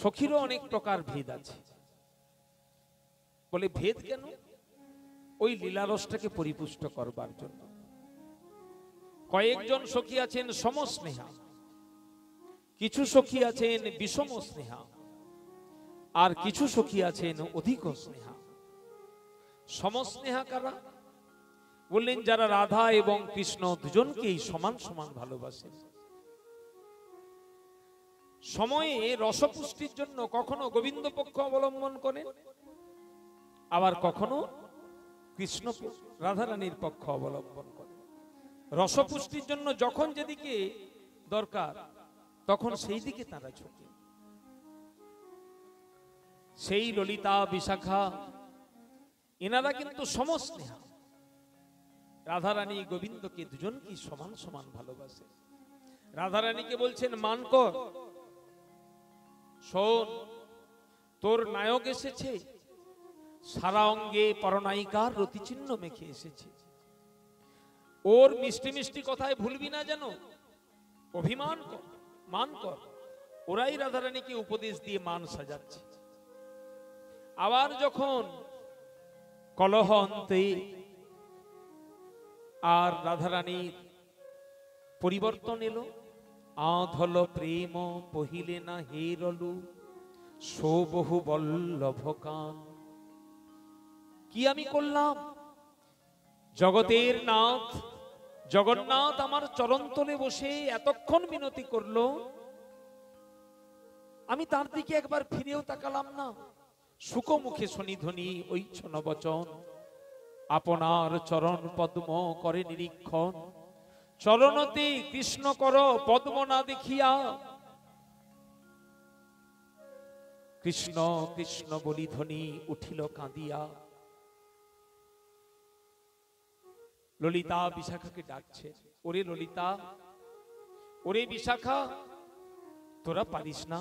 সখীরও অনেক প্রকার ভেদ আছে। বলে ভেদ কেন? ওই লীলারসটাকে পরিপুষ্ট করবার জন্য। কয়েকজন সখী আছেন সমস্নেহা, কিছু সখী আছেন বিষম স্নেহা, আর কিছু সখী আছেন অধিক স্নেহা। সমস্নেহা কারা? বললেন যারা রাধা এবং কৃষ্ণ দুজনকেই সমান সমান ভালোবাসেন। সময়ে রসপুষ্টির জন্য কখনো গোবিন্দ পক্ষ অবলম্বন করেন, আবার কখনো কৃষ্ণ রাধারানীর পক্ষ অবলম্বন করেন। রসপুষ্টির জন্য যখন যেদিকে দরকার তখন সেই দিকে তারা ঝুঁকে। সেই ললিতা বিশাখা এনারা কিন্তু সমস্নেহা। রাধারানী গোবিন্দকে দুজনকেই সমান সমান ভালোবাসে। রাধারানীকে বলছেন মান কর, শোন তোর নায়ক এসেছে, সারা অঙ্গে পরনায়িকার রতিচিহ্ন মেখে এসেছে। ওর মিষ্টি মিষ্টি কথায় ভুলবি না যেন, অভিমান কর, মান কর। ওরাই রাধারানীকে উপদেশ দিয়ে মান সাজাচ্ছে। আবার যখন কলহ অন্তে আর রাধারানীর পরিবর্তন এলো, আধল প্রেম পহিলে না হেরলু সো বহু বল্লভ কান। কি আমি করলাম? জগতের নাথ জগন্নাথ আমার চরণতলে বসে এতক্ষণ মিনতি করলো, আমি তার দিকে একবার ফিরেও তাকালাম না। সুখমুখে শনিধ্বনি ঐচ্ছন বচন, আপনার চরণ পদ্ম করে নিরীক্ষণ। চরণতে কৃষ্ণ কর পদ্ম না দেখিয়া, কৃষ্ণ কৃষ্ণ বলি ধ্বনি উঠিল কাঁদিয়া। ললিতা বিশাখাকে ডাকছে, ওরে ললিতা, ওরে বিশাখা, তোরা পারিস না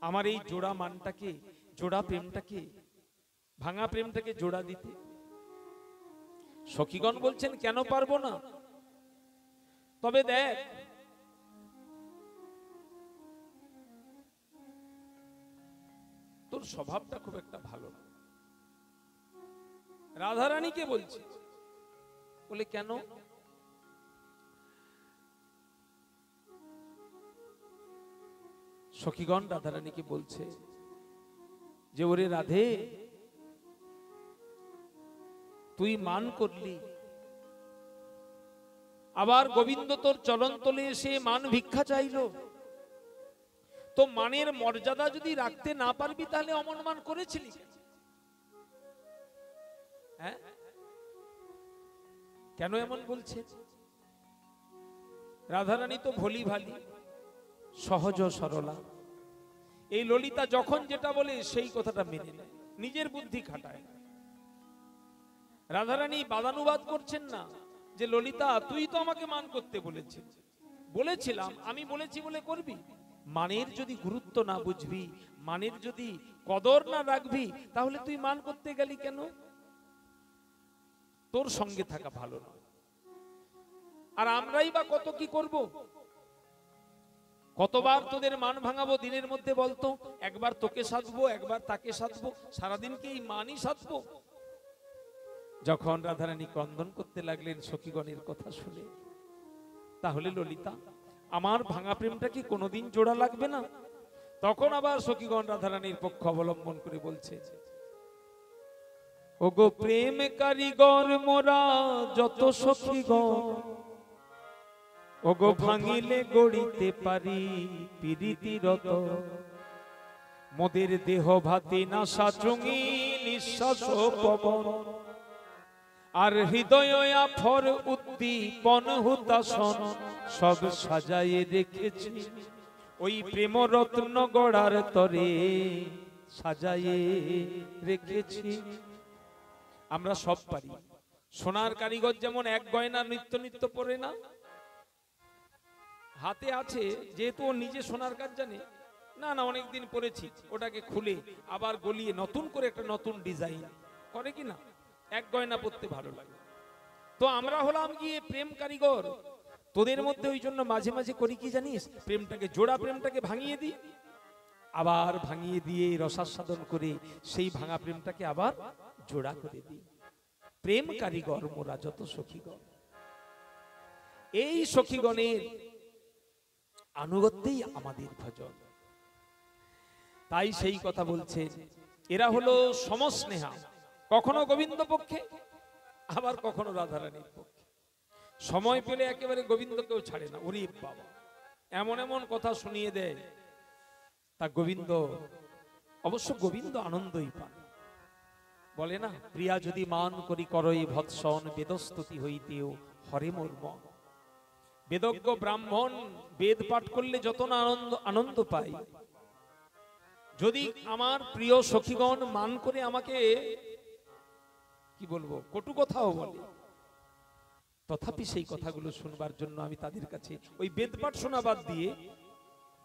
আমার এই জোড়া মানটাকে, জোড়া প্রেমটাকে, ভাঙা প্রেমটাকে জোড়া দিতে? সখীগণ বলছেন কেন পারবো না? তবে দেখ, তোর স্বভাবটা খুব একটা ভালো না। রাধারানীকে বলছে, বলে কেন? সখীগণ রাধারানীকে বলছে যে ওরে রাধে, তুই মান করলি, আবার গোবিন্দ তোর চরণ তলে এসে মান ভিক্ষা চাইলো। তো মানের মর্যাদা যদি রাখতে না পারবি তাহলে অমনমান করেছিলি? হ্যাঁ, কেন এমন বলছে? রাধারানী তো ভোলি ভালি, সহজ সরলা। এই ললিতা যখন যেটা বলে সেই কথাটা মেনে নেয়, নিজের বুদ্ধি খাটায়। রাধারানী বাদানুবাদ করছেন না যে ললিতা তুই তো আমাকে মান করতে বলেছিস। বলেছিলাম, আমি বলেছি বলে করবি? মানের যদি গুরুত্ব না বুঝবি, মানের যদি কদর না রাখবি, তাহলে তুই মান করতে গেলি কেন? তোর সঙ্গে থাকা ভালো না। আর আমরাই বা কত কি করব? কতবার তোদের মান ভাঙাবো দিনের মধ্যে বলতো? একবার তোকে সাধবো, একবার তাকে সাধবো, সারাদিন কি এই মানই সাধবো? যখন রাধারানী ক্রন্দন করতে লাগলেন সখীগণের কথা শুনে, তাহলে ললিতা আমার ভাঙা প্রেমটা কি কোনোদিন জোড়া লাগবে না? তখন আবার সখীগণ রাধারানীর পক্ষ অবলম্বন করে বলছে, ওগো প্রেম কারিগর মোরা যত সখীগণ, ওগো ভাঙিলে গড়িতে পারি পিরিতি রত। মোদের দেহ ভাতে নাশা চুঙি নিঃশ্বাস পবন, আর হৃদয় আফর উদ্দীপন হুতাসন সব সাজায়ে রেখেছি ওই প্রেম রত্ন গড়ার তরে সাজায়ে রেখেছি। আমরা সব পারি। সোনার কারিগর যেমন এক গয়না নিত্য নিত্য পরে না, হাতে আছে যেহেতু ও নিজে সোনার কাজ জানে, না না অনেকদিন পরেছি, ওটাকে খুলে আবার গলিয়ে নতুন করে একটা নতুন ডিজাইন করে কিনা, এক গয়না পরতে ভালো লাগে। তো আমরা হলাম গিয়ে প্রেম কারিগর। তোদের মধ্যে ওই জন্য মাঝে মাঝে করি কি জানিস, প্রেমটাকে, জোড়া প্রেমটাকে ভাঙিয়ে দিই। আবার ভাঙিয়ে দিয়ে রসাস্বাদন করে সেই ভাঙা প্রেমটাকে আবার জোড়া করে দিই। প্রেম কারিগর মোরা যত সখীগণ। এই সখীগণের আনুগত্যেই আমাদের ভজন। তাই সেই কথা বলছেন, এরা হলো সমস্নেহা, কখনো গোবিন্দ পক্ষে আবার কখনো রাধারানীর পক্ষে। সময় পেলে একেবারে গোবিন্দকেও ছাড়ে না। ওরে বাবা, এমন এমন কথা শুনিয়ে দেয়, তা গোবিন্দ, অবশ্য গোবিন্দ আনন্দই পান। বলে না, প্রিয়া যদি মান করি করই ভৎসন, বেদস্তুতি হইতেও হরে মোর মন। বেদজ্ঞ ব্রাহ্মণ বেদ পাঠ করলে যত না আনন্দ পাই, যদি আমার প্রিয় সখীগণ মান করে আমাকে কি বলবো কটু কথাও বলে, তথাপি সেই কথাগুলো শুনবার জন্য আমি তাদের কাছে ওই বেদ পাঠ শোনা বাদ দিয়ে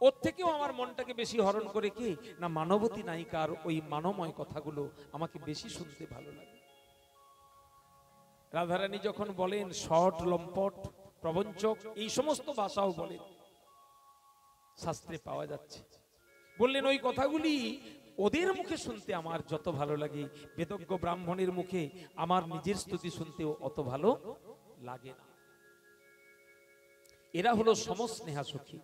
ওর থেকেও আমার মনটাকে বেশি হরণ করে কি না, মানবতী নায়িকার ওই মানময় কথাগুলো আমাকে বেশি শুনতে ভালো লাগে। রাধারানী যখন বলেন শট, লম্পট, প্রবঞ্চক, এই সমস্ত ভাষাও বলেন, শাস্ত্রে পাওয়া যাচ্ছে। বললেন ওই কথাগুলি ওদের মুখে শুনতে আমার যত ভালো লাগে, বেদজ্ঞ ব্রাহ্মণের মুখে আমার নিজের স্তুতি শুনতেও অত ভালো লাগে না। এরা হলো সমস্নেহা সখী।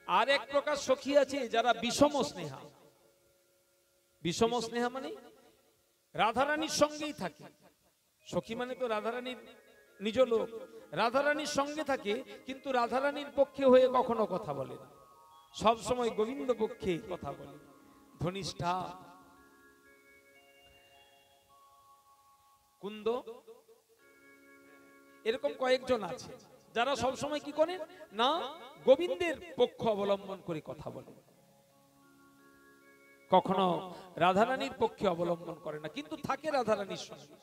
আর এক প্রকার সখী আছে যারা বিষম স্নেহা। বিষম স্নেহা মানে রাধারানীর সঙ্গেই থাকে। সখী মানে তো রাধারানীর নিজ লোক, রাধারানীর সঙ্গে থাকে, কিন্তু রাধারানীর পক্ষে হয়ে কখনো কথা বলে না, সব সময় গোবিন্দ পক্ষে কথা বলে। ধনিষ্ঠা, কুন্দ, এরকম কয়েকজন আছে যারা সব সময় কি করেন না, গোবিন্দের পক্ষ অবলম্বন করে কথা বলে, কখনো রাধারানীর পক্ষে অবলম্বন করে না, কিন্তু থাকে রাধারানীর সঙ্গে।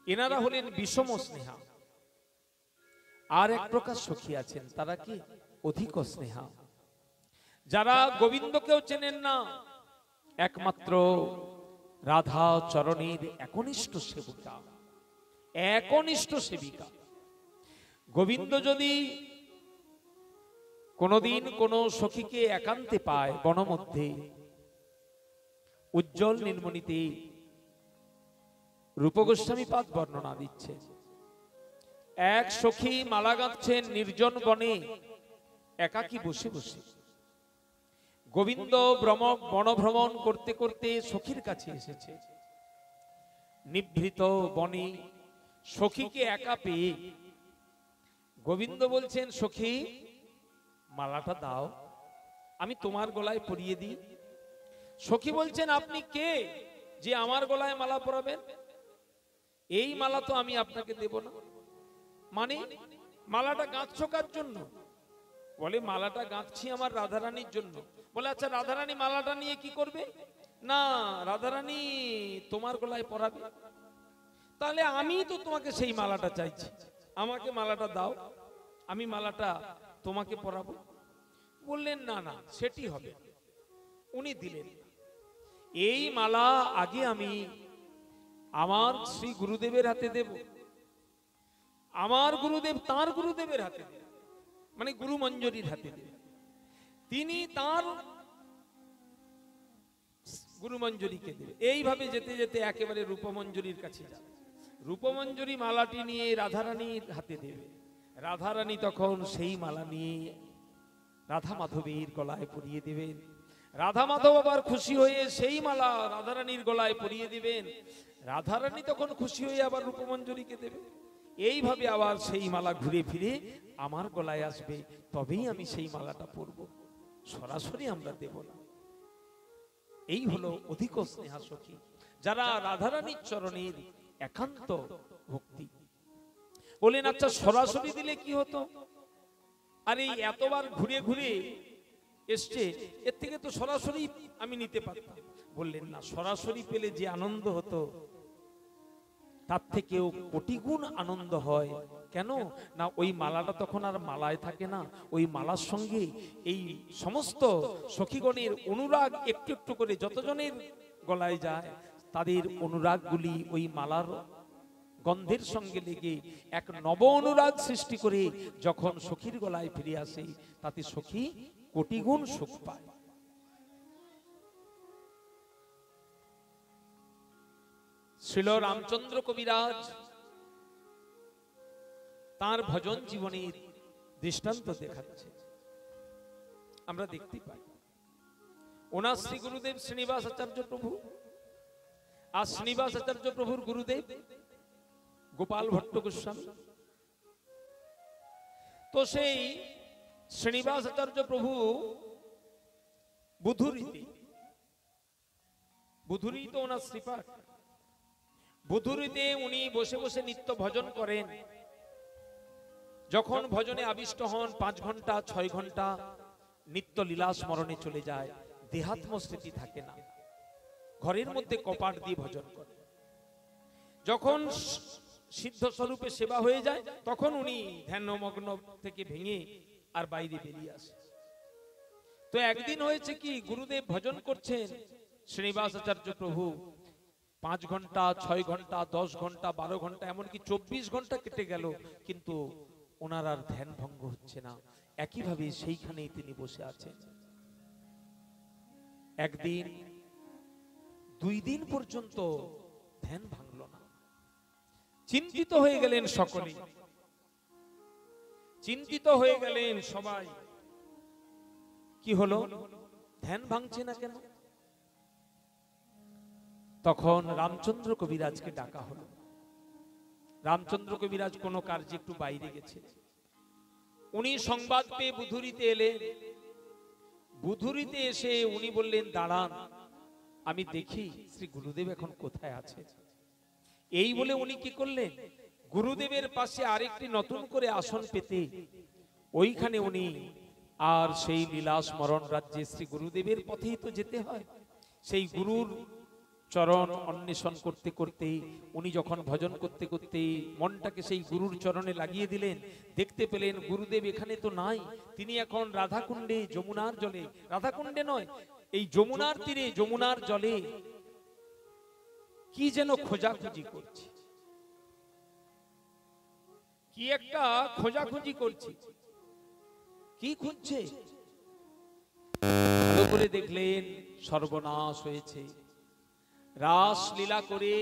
এনারা হলেন বিষম স্নেহা। আর এক প্রকার সখী আছেন, তারা কি অধিক স্নেহা, যারা গোবিন্দকেও চেনেন না, একমাত্র রাধা চরণের একনিষ্ঠ সেবিকা, একনিষ্ঠ সেবিকা। গোবিন্দ যদি কোনদিন কোন সখীকে একান্তে পায় বনমধ্যে, উজ্জ্বল নীলমণিতে রূপ গোস্বামী পাদ বর্ণনা দিচ্ছে, এক সখী মালা গাঁথছেন নির্জন বনে একাকী বসে বসে। গোবিন্দ বনভ্রমণ করতে করতে সখীর কাছে এসেছে। নিভৃত বনে সখীকে একা পেয়ে গোবিন্দ বলছেন, সখী মালাটা দাও, আমি তোমার গলায় পরিয়ে দিই। সখী বলছেন, আপনি কে যে আমার গলায় মালা পরাবেন? এই মালা তো আমি আপনাকে দেব না। মানে মালাটা গাঁথছো কার জন্য? বলে মালাটা গাঁথছি আমার রাধারানীর জন্য। বলে আচ্ছা, রাধারানী মালাটা নিয়ে কি করবে? না, রাধারানী তোমার গলায় পরাবে। তাহলে আমি তো তোমাকে সেই মালাটা চাইছি, আমাকে মালাটা দাও, আমি মালাটা তোমাকে পরাবো। বললেন না না, সেটি হবে। উনি দিলেন। এই মালা আগে আমি আমার শ্রী গুরুদেবের হাতে দেব, আমার গুরুদেব তার গুরুদেবের হাতে দেব, মানে গুরু মঞ্জুরির হাতে দেব। তিনি তার গুরু মঞ্জুরিকে দেবে। এইভাবে যেতে যেতে একেবারে রূপমঞ্জুরির কাছে যাবে। রূপমঞ্জুরি মালাটি নিয়ে রাধারানীর হাতে দেবে। রাধারানী তখন সেই মালা নিয়ে রাধা মাধবের গলায় পরিয়ে দিবেন। রাধা মাধব আবার খুশি হয়ে সেই মালা রাধারানীর গলায় পরিয়ে দিবেন। রাধারানী তখন খুশি হয়ে আবার রূপমঞ্জুরিকে দেবে। এইভাবে আবার সেই মালা ঘুরে ফিরে আমার গলায় আসবে, তবেই আমি সেই মালাটা পরব, সরাসরি আমরা দেব না। এই হলো অধিক স্নেহা সখী, যারা রাধারানীর চরণের একান্ত ভক্তি। বলেন আচ্ছা, সরাসরি দিলে কি হতো? আর এই এতবার ঘুরে ঘুরে এসছে, এর থেকে তো সরাসরি আমি নিতে পারতাম। বললেন না, সরাসরি পেলে যে আনন্দ হতো তার থেকেও কোটি গুণ আনন্দ হয়। কেন না, ওই মালাটা তখন আর মালায় থাকে না, ওই মালার সঙ্গে এই সমস্ত সখীগণের অনুরাগ একটু একটু করে যতজনের গলায় যায়, তাদের অনুরাগগুলি ওই মালার গন্ধের সঙ্গে লেগে এক নব অনুরাগ সৃষ্টি করে যখন সখীর গলায় ফিরে আসে, তাতে সখী কোটি গুণ সুখ পায়। শ্রীল রামচন্দ্র কবিরাজ তার ভজন জীবনের দৃষ্টান্ত দেখাচ্ছে, আমরা দেখতে পাই। ওনার শ্রী গুরুদেব শ্রীনিবাস আচার্য প্রভু, আর শ্রীনিবাস আচার্য প্রভুর গুরুদেব গোপাল ভট্ট গোস্বামী। তো সেই শ্রীনিবাস আচার্য প্রভু বুধুরীতে, বুধুরী তো ওনার শ্রীপাঠ, বুধুরীতে উনি বসে বসে নিত্য ভজন করেন। যখন ভজনে আবিষ্ট হন 5 ঘন্টা 6 ঘন্টা নিত্য লীলা স্মরণে চলে যায়, দেহাত্ম স্মৃতি থাকে না, ঘরের মধ্যে কপাট দিয়ে ভজন করে। যখন সিদ্ধ স্বরূপে সেবা হয়ে যায় তখন উনি ধ্যানমগ্ন থেকে ভেঙে আর বাইরে বেরিয়ে আসে। তো একদিন হয়েছে কি, গুরুদেব ভজন করছেন, শ্রীনিবাস আচার্য প্রভু 5 ঘন্টা 6 ঘন্টা 10 ঘন্টা 12 ঘন্টা এমনকি 24 ঘন্টা কেটে গেল, কিন্তু ওনার আর ধ্যান ভঙ্গ হচ্ছে না, একইভাবে সেইখানেই তিনি বসে আছেন। একদিন 2 দিন পর্যন্ত ধ্যান ভাঙল না। চিন্তিত হয়ে গেলেন সকলে, চিন্তিত হয়ে গেলেন সবাই, কি হলো, ধ্যান ভাঙছে না কেন? তখন রামচন্দ্র কবিরাজকে ডাকা হলো। রামচন্দ্র কবিরাজ কোনো কার্যে একটু বাইরে গেছে, উনি সংবাদ পেয়ে বুধুরীতে এলেন। বুধুরীতে এসে উনি বললেন, দাঁড়ান, আমি দেখি শ্রী গুরুদেব এখন কোথায় আছে। এই বলে উনি কি করলেন, গুরুদেবের পাশে আরেকটি নতুন করে আসন পেতে ওইখানে উনি আর সেই লীলা স্মরণ রাজ্যে শ্রী গুরুদেবের পথেই তো যেতে হয়, সেই গুরুর চরণ অন্বেষণ করতে করতে উনি যখন ভজন করতে করতে মনটাকে সেই গুরুর চরণে লাগিয়ে দিলেন, দেখতে পেলেন গুরুদেব এখানে তো নাই, তিনি এখন রাধাকুণ্ডে যমুনার জলে, রাধাকুণ্ডে নয় এই যমুনার তীরে যমুনার জলে কি যেন খোঁজাখুঁজি করছে, কি একটা খোঁজাখুঁজি করছে। কি খুঁজছে? ভালো করে দেখলেন সর্বনাশ হয়েছে। রাস লীলা করে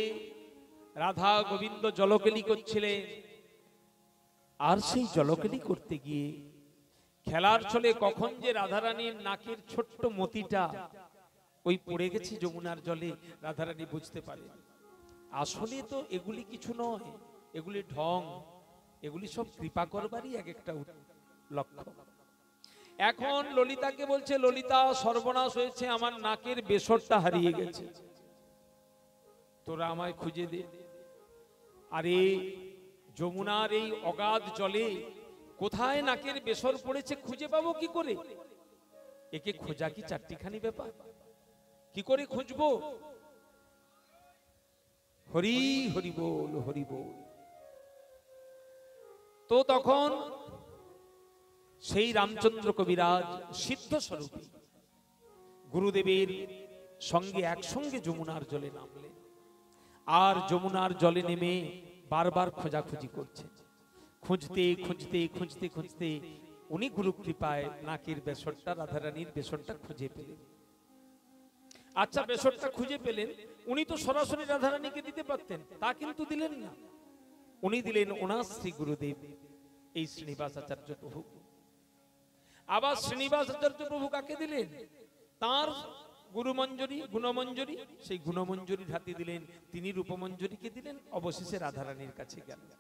রাধা গোবিন্দ জলকেলি করছিলেন, আর সেই জলকেলি করতে গিয়ে খেলার ছলে কখন যে রাধারানীর নাকের ছোট্ট মতিটা ওই পড়ে গেছে যমুনার জলে, রাধারানী বুঝতে পারে। আসলে তো এগুলি কিছু নয়, এগুলি ঢং, এগুলি সব কৃপা করবারই এক একটা লক্ষ্য। এখন ললিতাকে বলছে, ললিতা সর্বনাশ হয়েছে, আমার নাকের বেসরটা হারিয়ে গেছে, তোরা আমায় খুঁজে দে। আরে যমুনার এই অগাধ জলে কোথায় নাকের বেসর পড়েছে খুঁজে পাবো কি করে? একে খোঁজা কি চারটিখানি ব্যাপার? কি করে খুঁজবো? হরি হরি বল, হরি বল। তো তখন সেই রামচন্দ্র কবিরাজ সিদ্ধ স্বরূপী গুরুদেবের সঙ্গে একসঙ্গে যমুনার জলে নামলেন, আর যমুনার জলে নেমে বারবার খোঁজাখুঁজি করছে। খুঁজতে খুঁজতে খুঁজতে খুঁজতে উনি গুরু কৃপায় নাকের বেসরটা, রাধারানীর বেসরটা খুঁজে পেলেন। আচ্ছা, বেসরটা খুঁজে পেলেন, উনি তো সরাসরি রাধারানীকে দিতে পারতেন, তা কিন্তু দিলেন না। উনি দিলেন ওনার শ্রী গুরুদেব এই শ্রীনিবাস আচার্য প্রভু। আবার শ্রীনিবাস আচার্য প্রভু কাকে দিলেন? তার গুরুমঞ্জরি, গুণমঞ্জরি, সেই গুণমঞ্জরির হাতে দিলেন, তিনি রূপমঞ্জরিকে দিলেন, অবশেষে রাধারানীর কাছে গেলেন।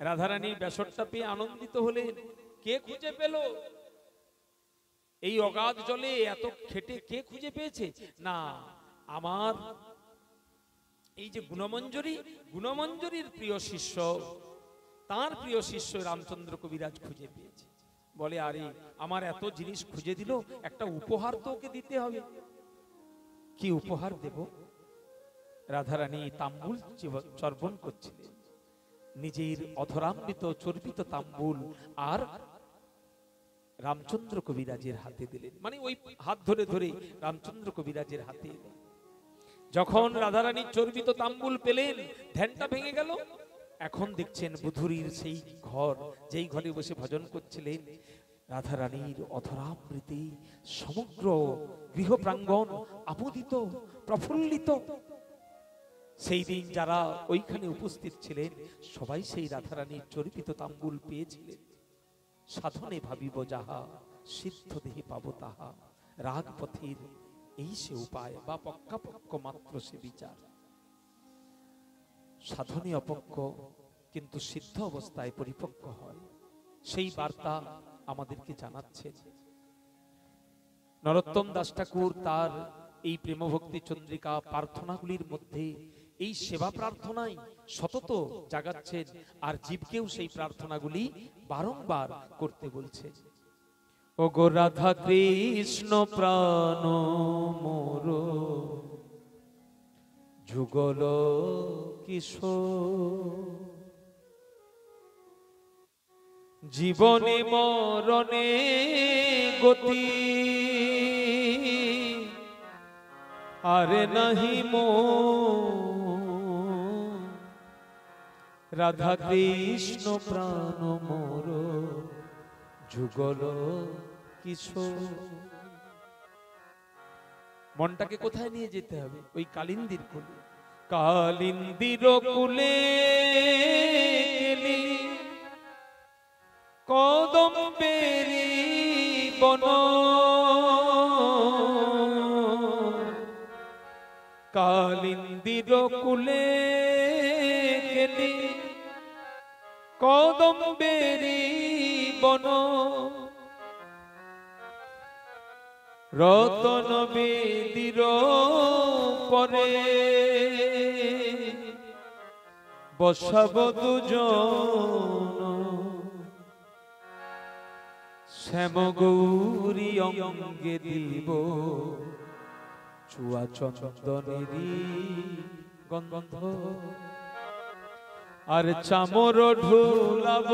রাধারানীর বেসরটা পেয়ে আনন্দিত হলেন। কে খুঁজে পেল? এই অগাধ জলে এত খেটে কে খুঁজে পেয়েছে? না, আমার এই যে গুণমঞ্জরি, গুণমঞ্জরির প্রিয় শিষ্য, তার প্রিয় শিষ্য রামচন্দ্র কবিরাজ খুঁজে পেয়েছে। বলে, আরে আমার এত জিনিস খুঁজে দিল, একটা উপহার তো ওকে দিতে হবে। কি উপহার দেব? রাধারানী তাম্বুল চর্বণ করছিলেন, নিজের অধরামৃত চর্বিত তাম্বুল আর রামচন্দ্র কবিরাজের হাতে দিলেন, মানে ওই হাত ধরে ধরে রামচন্দ্র কবিরাজের হাতে। যখন রাধারানী চর্বিত তাম্বুল পেলেন, ধ্যানটা ভেঙে গেল। এখন দেখছেন বুধুরীর সেই ঘর, যেই ঘরে বসে ভজন করছিলেন, রাধারানীর অধরামৃতে সমগ্র গৃহ প্রাঙ্গণ আপোদিত, প্রফুল্লিত। সেই দিন যারা ওইখানে উপস্থিত ছিলেন সবাই সেই রাধারানীর চরিপিত তাম্বুল পেয়েছিলেন। সাধনে ভাবিব যাহা, সিদ্ধ দেহে পাব তাহা, রাগ পথের এই সে উপায়, বা পক্কাপক্ক মাত্র সে বিচার। সাধনে অপক্ক কিন্তু সিদ্ধ অবস্থায় পরিপক্ক হয়, সেই বার্তা আমাদেরকে জানাচ্ছেন নরোত্তম দাস ঠাকুর। তার এই প্রেমভক্তি চন্দ্রিকা প্রার্থনাগুলির মধ্যে এই সেবা প্রার্থনাই সতত জাগাচ্ছেন, আর জীবকেও সেই প্রার্থনাগুলি বারংবার করতে বলছে। ও গো রাধা কৃষ্ণ প্রাণ মোর, যুগল কিশোর, জীবনে মরণে গতি, আরে নাহি মো। রাধা কৃষ্ণ প্রাণ মোর, যুগল কিশোর। মনটাকে কোথায় নিয়ে যেতে হবে? ওই কালিন্দির কোলে। কালিন্দির কোলে গেলি কদম্বেরি বন, কালিন্দির কুলে গেলি কদম্বেরি বন, রতন বেদির পরে বসাব দুজন, শ্যাম গৌরী অঙ্গে দিব চুয়া চন্দনেরি গন্ধ, আর চামর ঢুলাব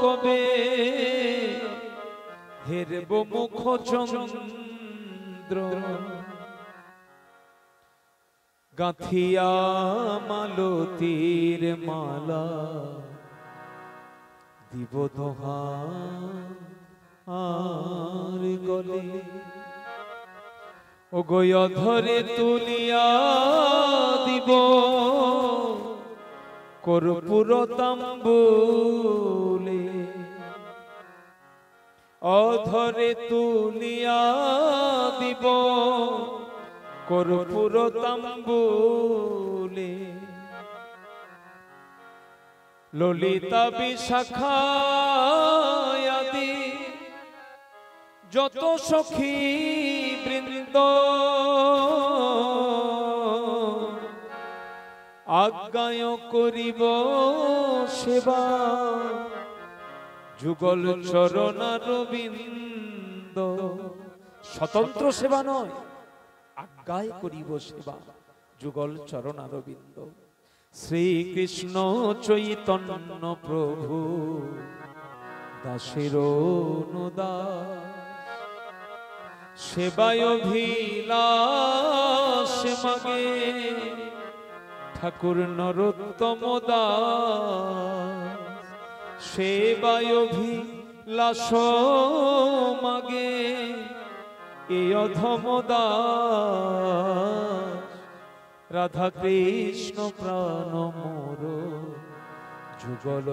কবে, হেরব মুখ চন্দ্র, গাঁথিয়া মালতীর মালা দিব দোহা আর গলে, ও গয় ধরে তুলিয়া দিব কর্পূর তাম্বুলে, অধরে তুলিয়া দিব কর্পূর তাম্বুলে, ললিতা বিশাখা আদি যত সখী বৃন্দ, আজ্ঞায় করিব সেবা যুগল চরণারবিন্দ। স্বতন্ত্র সেবা নয়, আজ্ঞায় করিব সেবা যুগল চরণারবিন্দ। শ্রীকৃষ্ণ চৈতন্য প্রভু দাসের অনুদাস, সেবায় অভিলাষ মাগে ঠাকুর নরোত্তম দাস, সেবায় অভিলাষ মাগে এ অধম দাস। রাধা কৃষ্ণ প্রাণ মোর, যুগল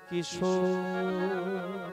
কিশোর।